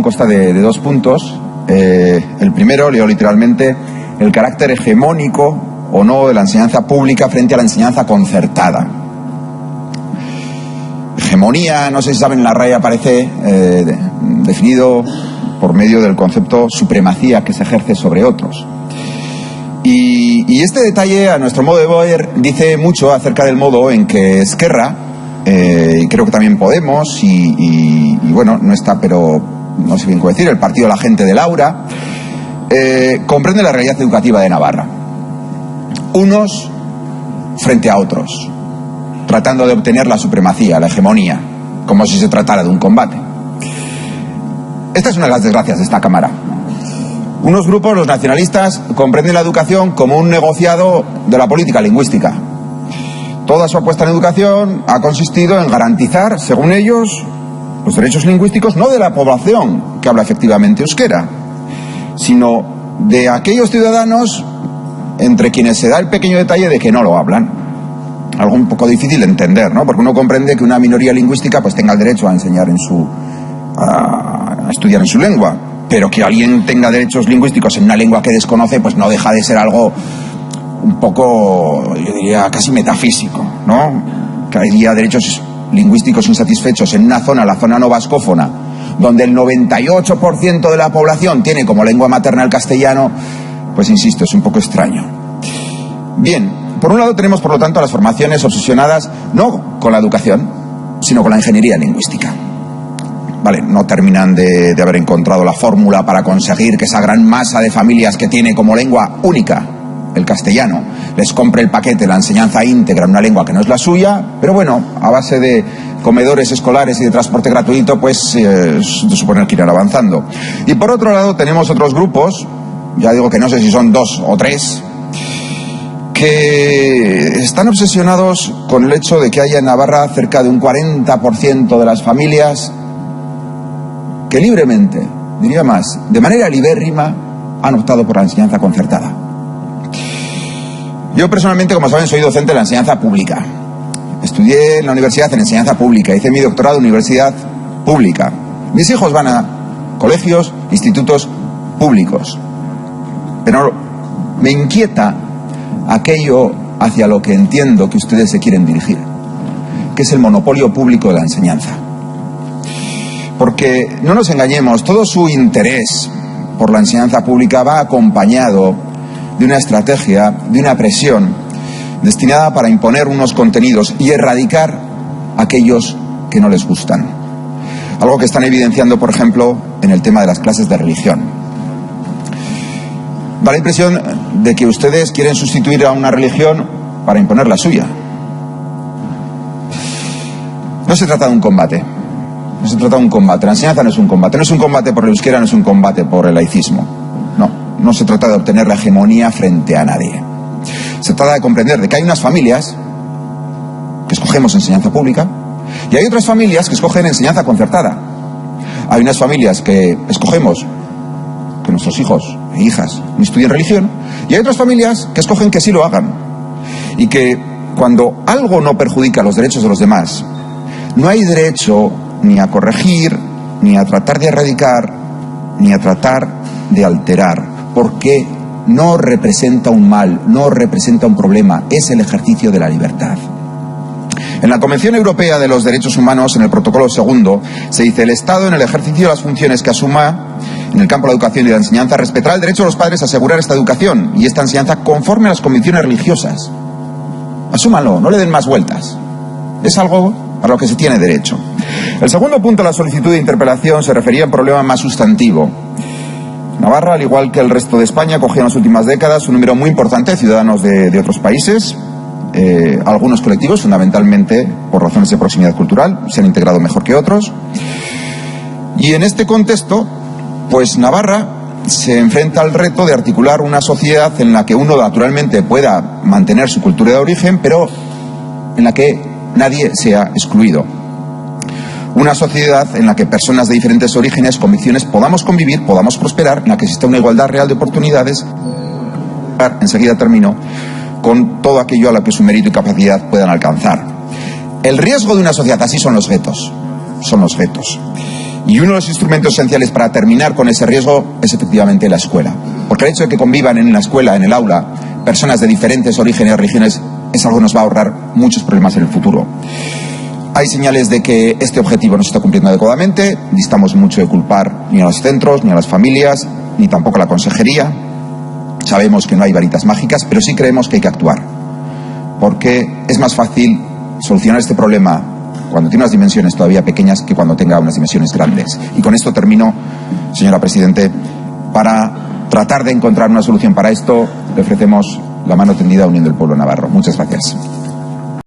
Consta de dos puntos. El primero, leo literalmente, el carácter hegemónico o no de la enseñanza pública frente a la enseñanza concertada. Hegemonía, no sé si saben, en la RAE aparece definido por medio del concepto supremacía que se ejerce sobre otros. Y este detalle, a nuestro modo de ver, dice mucho acerca del modo en que Esquerra, y creo que también Podemos, y bueno, no está, pero no sé bien cómo decir, el partido de la gente de Laura, comprende la realidad educativa de Navarra. Unos frente a otros, tratando de obtener la supremacía, la hegemonía, como si se tratara de un combate. Esta es una de las desgracias de esta Cámara. Unos grupos, los nacionalistas, comprenden la educación como un negociado de la política lingüística. Toda su apuesta en educación ha consistido en garantizar, según ellos, los derechos lingüísticos no de la población que habla efectivamente euskera, sino de aquellos ciudadanos entre quienes se da el pequeño detalle de que no lo hablan. Algo un poco difícil de entender, ¿no? Porque uno comprende que una minoría lingüística pues tenga el derecho a enseñar a estudiar en su lengua, pero que alguien tenga derechos lingüísticos en una lengua que desconoce, pues no deja de ser algo un poco, yo diría, casi metafísico, ¿no? Que haya derechos lingüísticos insatisfechos en una zona, la zona no vascófona, donde el 98% de la población tiene como lengua materna el castellano, pues insisto, es un poco extraño. Bien, por un lado tenemos por lo tanto a las formaciones obsesionadas no con la educación, sino con la ingeniería lingüística. Vale, no terminan de haber encontrado la fórmula para conseguir que esa gran masa de familias que tiene como lengua única el castellano les compre el paquete, la enseñanza íntegra en una lengua que no es la suya, pero bueno, a base de comedores escolares y de transporte gratuito, pues de suponer que irán avanzando. Y por otro lado tenemos otros grupos, ya digo que no sé si son 2 o 3, que están obsesionados con el hecho de que haya en Navarra cerca de un 40% de las familias que libremente, diría más, de manera libérrima, han optado por la enseñanza concertada. Yo personalmente, como saben, soy docente de la enseñanza pública. Estudié en la universidad en enseñanza pública, hice mi doctorado en universidad pública. Mis hijos van a colegios, institutos públicos. Pero me inquieta aquello hacia lo que entiendo que ustedes se quieren dirigir, que es el monopolio público de la enseñanza. Porque, no nos engañemos, todo su interés por la enseñanza pública va acompañado de una estrategia, de una presión destinada para imponer unos contenidos y erradicar aquellos que no les gustan. Algo que están evidenciando, por ejemplo, en el tema de las clases de religión. Da la impresión de que ustedes quieren sustituir a una religión para imponer la suya. No se trata de un combate. No se trata de un combate. La enseñanza no es un combate. No es un combate por el euskera, no es un combate por el laicismo. No se trata de obtener la hegemonía frente a nadie. Se trata de comprender de que hay unas familias que escogemos enseñanza pública y hay otras familias que escogen enseñanza concertada. Hay unas familias que escogemos que nuestros hijos e hijas no estudien religión y hay otras familias que escogen que sí lo hagan. Y que cuando algo no perjudica los derechos de los demás, no hay derecho ni a corregir, ni a tratar de erradicar, ni a tratar de alterar, porque no representa un mal, no representa un problema, es el ejercicio de la libertad. En la Convención Europea de los Derechos Humanos, en el protocolo segundo, se dice: el Estado, en el ejercicio de las funciones que asuma en el campo de la educación y de la enseñanza, respetará el derecho de los padres a asegurar esta educación y esta enseñanza conforme a las convicciones religiosas. Asúmanlo, no le den más vueltas. Es algo para lo que se tiene derecho. El segundo punto de la solicitud de interpelación se refería a un problema más sustantivo. Navarra, al igual que el resto de España, acogió en las últimas décadas un número muy importante de ciudadanos de otros países. Algunos colectivos, fundamentalmente por razones de proximidad cultural, se han integrado mejor que otros. Y en este contexto, pues Navarra se enfrenta al reto de articular una sociedad en la que uno naturalmente pueda mantener su cultura de origen, pero en la que nadie sea excluido. Una sociedad en la que personas de diferentes orígenes, convicciones, podamos convivir, podamos prosperar, en la que exista una igualdad real de oportunidades, enseguida termino, con todo aquello a lo que su mérito y capacidad puedan alcanzar. El riesgo de una sociedad así son los vetos. Y uno de los instrumentos esenciales para terminar con ese riesgo es efectivamente la escuela. Porque el hecho de que convivan en la escuela, en el aula, personas de diferentes orígenes y religiones es algo que nos va a ahorrar muchos problemas en el futuro. Hay señales de que este objetivo no se está cumpliendo adecuadamente. Distamos mucho de culpar ni a los centros, ni a las familias, ni tampoco a la consejería. Sabemos que no hay varitas mágicas, pero sí creemos que hay que actuar. Porque es más fácil solucionar este problema cuando tiene unas dimensiones todavía pequeñas que cuando tenga unas dimensiones grandes. Y con esto termino, señora Presidente. Para tratar de encontrar una solución para esto, le ofrecemos la mano tendida a Unión del Pueblo Navarro. Muchas gracias.